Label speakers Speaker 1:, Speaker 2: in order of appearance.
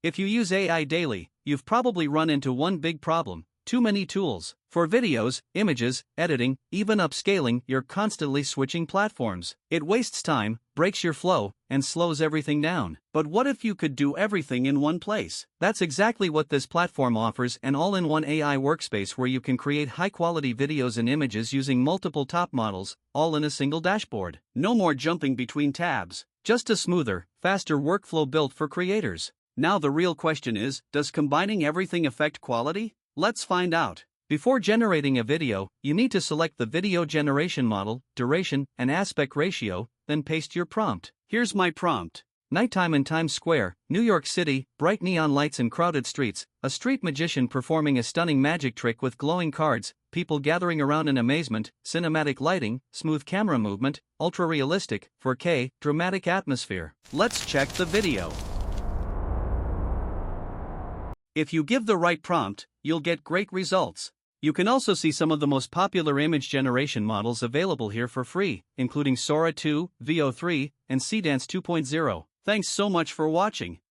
Speaker 1: If you use AI daily, you've probably run into one big problem: too many tools. For videos, images, editing, even upscaling, you're constantly switching platforms. It wastes time, breaks your flow, and slows everything down. But what if you could do everything in one place? That's exactly what this platform offers: an all-in-one AI workspace where you can create high-quality videos and images using multiple top models, all in a single dashboard. No more jumping between tabs, just a smoother, faster workflow built for creators. Now the real question is, does combining everything affect quality? Let's find out. Before generating a video, you need to select the video generation model, duration, and aspect ratio, then paste your prompt. Here's my prompt. Nighttime in Times Square, New York City, bright neon lights and crowded streets, a street magician performing a stunning magic trick with glowing cards, people gathering around in amazement, cinematic lighting, smooth camera movement, ultra-realistic, 4K, dramatic atmosphere. Let's check the video. If you give the right prompt, you'll get great results. You can also see some of the most popular image generation models available here for free, including Sora 2, VO3, and Seedance 2.0. Thanks so much for watching.